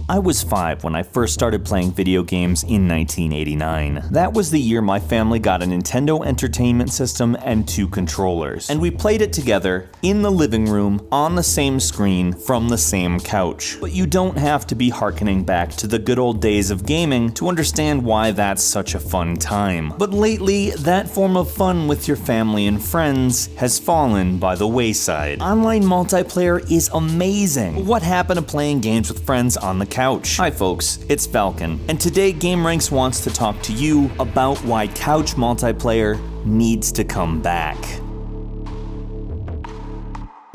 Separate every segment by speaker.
Speaker 1: I was 5 when I first started playing video games in 1989. That was the year my family got a Nintendo Entertainment System and 2 controllers, and we played it together in the living room on the same screen from the same couch. But you don't have to be hearkening back to the good old days of gaming to understand why that's such a fun time. But lately, that form of fun with your family and friends has fallen by the wayside. Online multiplayer is amazing. But what happened to playing games with friends on the couch? Hi folks, it's Falcon, and today gameranx wants to talk to you about why couch multiplayer needs to come back.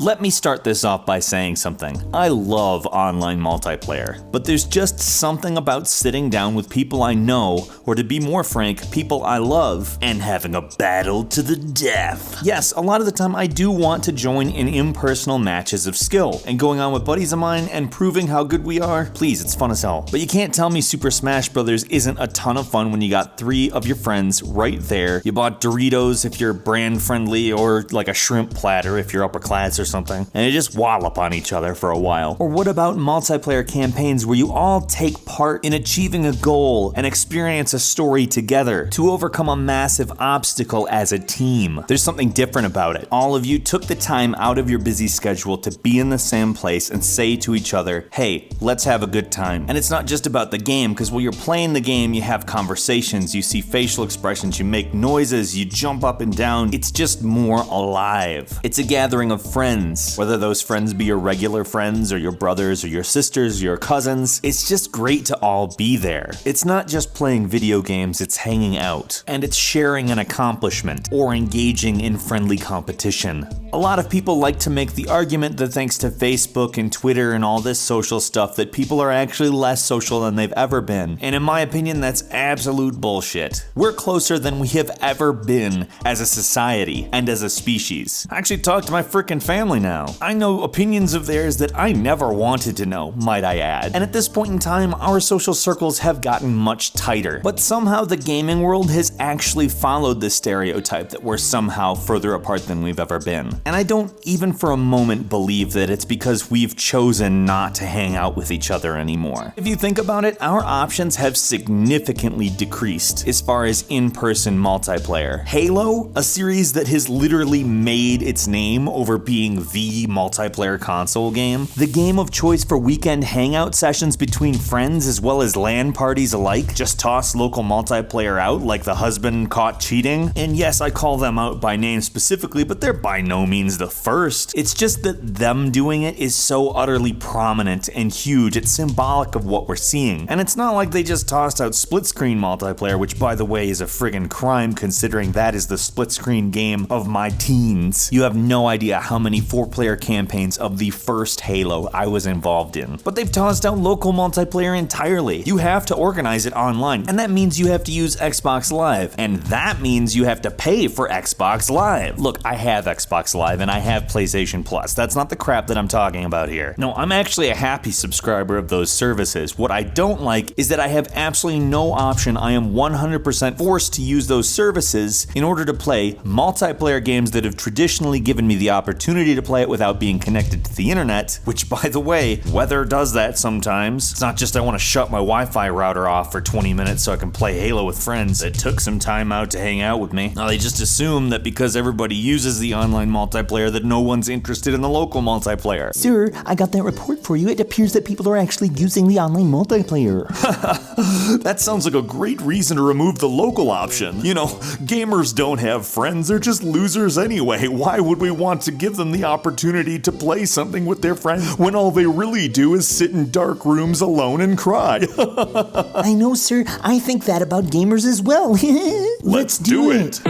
Speaker 1: Let me start this off by saying something. I love online multiplayer, but there's just something about sitting down with people I know, or to be more frank, people I love, and having a battle to the death. Yes, a lot of the time I do want to join in impersonal matches of skill, and going on with buddies of mine and proving how good we are, please, it's fun as hell. But you can't tell me Super Smash Bros. Isn't a ton of fun when you got 3 of your friends right there. You bought Doritos if you're brand friendly, or like a shrimp platter if you're upper class or something, and you just wallop on each other for a while. Or what about multiplayer campaigns where you all take part in achieving a goal and experience a story together to overcome a massive obstacle as a team? There's something different about it. All of you took the time out of your busy schedule to be in the same place and say to each other, hey, let's have a good time. And it's not just about the game, because while you're playing the game, you have conversations, you see facial expressions, you make noises, you jump up and down. It's just more alive. It's a gathering of friends. Whether those friends be your regular friends or your brothers or your sisters or your cousins, it's just great to all be there. It's not just playing video games, it's hanging out. And it's sharing an accomplishment or engaging in friendly competition. A lot of people like to make the argument that thanks to Facebook and Twitter and all this social stuff that people are actually less social than they've ever been. And in my opinion, that's absolute bullshit. We're closer than we have ever been as a society and as a species. I actually talk to my frickin' family now. I know opinions of theirs that I never wanted to know, might I add. And at this point in time, our social circles have gotten much tighter. But somehow the gaming world has actually followed the stereotype that we're somehow further apart than we've ever been. And I don't even for a moment believe that it's because we've chosen not to hang out with each other anymore. If you think about it, our options have significantly decreased as far as in-person multiplayer. Halo, a series that has literally made its name over being the multiplayer console game, the game of choice for weekend hangout sessions between friends as well as LAN parties alike. Just toss local multiplayer out like the husband caught cheating. And yes, I call them out by name specifically, but they're by no means the first. It's just that them doing it is so utterly prominent and huge, it's symbolic of what we're seeing. And it's not like they just tossed out split screen multiplayer, which by the way is a friggin' crime considering that is the split screen game of my teens. You have no idea how many 4-player campaigns of the first Halo I was involved in. But they've tossed out local multiplayer entirely. You have to organize it online, and that means you have to use Xbox Live, and that means you have to pay for Xbox Live. Look, I have Xbox Live and I have PlayStation Plus. That's not the crap that I'm talking about here. No, I'm actually a happy subscriber of those services. What I don't like is that I have absolutely no option. I am 100% forced to use those services in order to play multiplayer games that have traditionally given me the opportunity to play it without being connected to the internet, which by the way, weather does that sometimes. It's not just I want to shut my Wi-Fi router off for 20 minutes so I can play Halo with friends. It took some time out to hang out with me. Now they just assume that because everybody uses the online multiplayer that no one's interested in the local multiplayer.
Speaker 2: Sir, I got that report for you. It appears that people are actually using the online multiplayer.
Speaker 1: That sounds like a great reason to remove the local option. You know, gamers don't have friends, they're just losers anyway. Why would we want to give them the opportunity to play something with their friends when all they really do is sit in dark rooms alone and cry?
Speaker 2: I know, sir. I think that about gamers as well.
Speaker 1: Let's do it.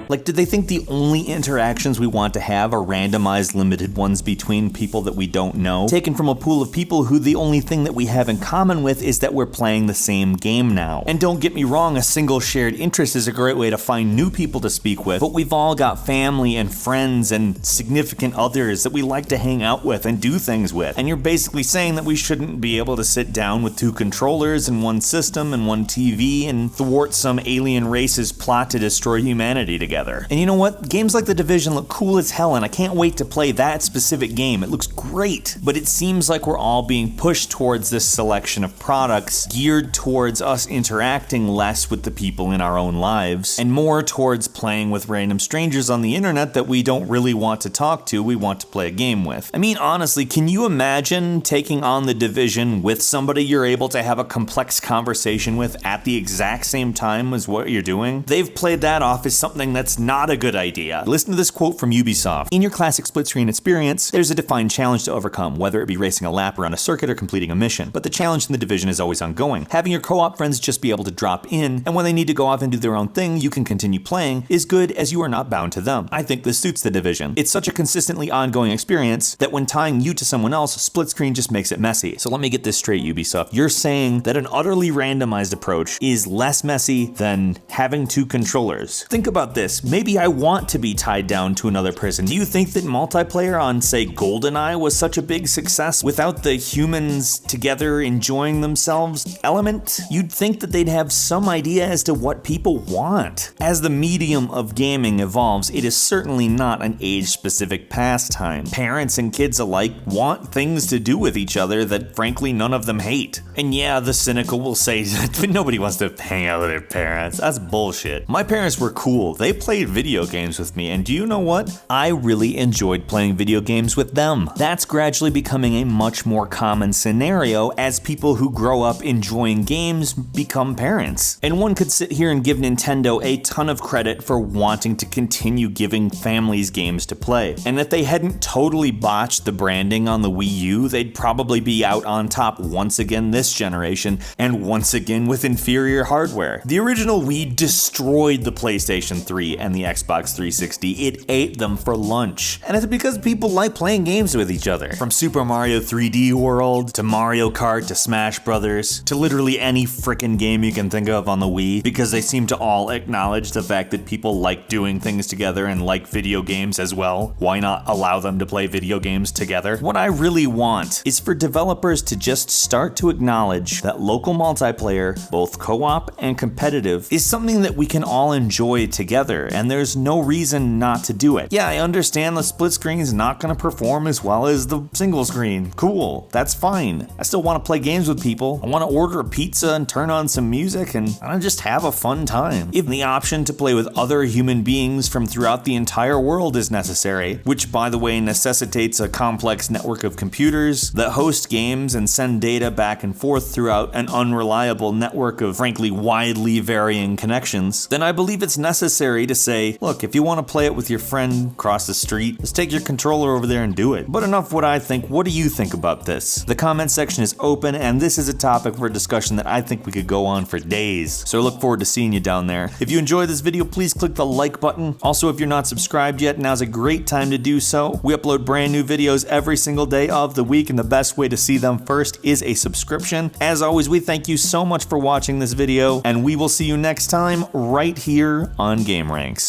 Speaker 1: Like, did they think the only interactions we want to have are randomized, limited ones between people that we don't know, taken from a pool of people who the only thing that we have in common with is that we're playing the same game now? And don't get me wrong, a single shared interest is a great way to find new people to speak with, but we've all got family and friends and significant others that we like to hang out with and do things with. And you're basically saying that we shouldn't be able to sit down with 2 controllers and 1 system and 1 TV and thwart some alien race's plot to destroy humanity together. together. And you know what? Games like The Division look cool as hell, and I can't wait to play that specific game. It looks great. But it seems like we're all being pushed towards this selection of products geared towards us interacting less with the people in our own lives and more towards playing with random strangers on the internet that we don't really want to talk to, we want to play a game with. I mean, honestly, can you imagine taking on The Division with somebody you're able to have a complex conversation with at the exact same time as what you're doing? They've played that off as something that's not a good idea. Listen to this quote from Ubisoft. In your classic split-screen experience, there's a defined challenge to overcome, whether it be racing a lap around a circuit or completing a mission. But the challenge in The Division is always ongoing. Having your co-op friends just be able to drop in, and when they need to go off and do their own thing, you can continue playing, is good as you are not bound to them. I think this suits The Division. It's such a consistently ongoing experience that when tying you to someone else, split screen just makes it messy. So let me get this straight, Ubisoft. You're saying that an utterly randomized approach is less messy than having two controllers. Think about this. Maybe I want to be tied down to another person. Do you think that multiplayer on, say, GoldenEye was such a big success without the humans together enjoying themselves element? You'd think that they'd have some idea as to what people want. As the medium of gaming evolves, it is certainly not an age-specific pastime. Parents and kids alike want things to do with each other that frankly none of them hate. And yeah, the cynical will say nobody wants to hang out with their parents. That's bullshit. My parents were cool. They played video games with me, and do you know what? I really enjoyed playing video games with them. That's gradually becoming a much more common scenario as people who grow up enjoying games become parents. And one could sit here and give Nintendo a ton of credit for wanting to continue giving families games to play. And if they hadn't totally botched the branding on the Wii U, they'd probably be out on top once again this generation, and once again with inferior hardware. The original Wii destroyed the PlayStation 3 and the Xbox 360. It ate them for lunch. And it's because people like playing games with each other. From Super Mario 3D World, to Mario Kart, to Smash Brothers, to literally any frickin' game you can think of on the Wii, because they seem to all acknowledge the fact that people like doing things together and like video games as well. Why not allow them to play video games together? What I really want is for developers to just start to acknowledge that local multiplayer, both co-op and competitive, is something that we can all enjoy together, and there's no reason not to do it. Yeah, I understand the split screen is not going to perform as well as the single screen. Cool, that's fine. I still want to play games with people. I want to order a pizza and turn on some music, and I want to just have a fun time. If the option to play with other human beings from throughout the entire world is necessary, which by the way necessitates a complex network of computers that host games and send data back and forth throughout an unreliable network of frankly widely varying connections, then I believe it's necessary to say, look, if you want to play it with your friend across the street, just take your controller over there and do it. But enough what I think. What do you think about this? The comment section is open, and this is a topic for discussion that I think we could go on for days. So I look forward to seeing you down there. If you enjoyed this video, please click the like button. Also, if you're not subscribed yet, now's a great time to do so. We upload brand new videos every single day of the week, and the best way to see them first is a subscription. As always, we thank you so much for watching this video, and we will see you next time right here on gameranx.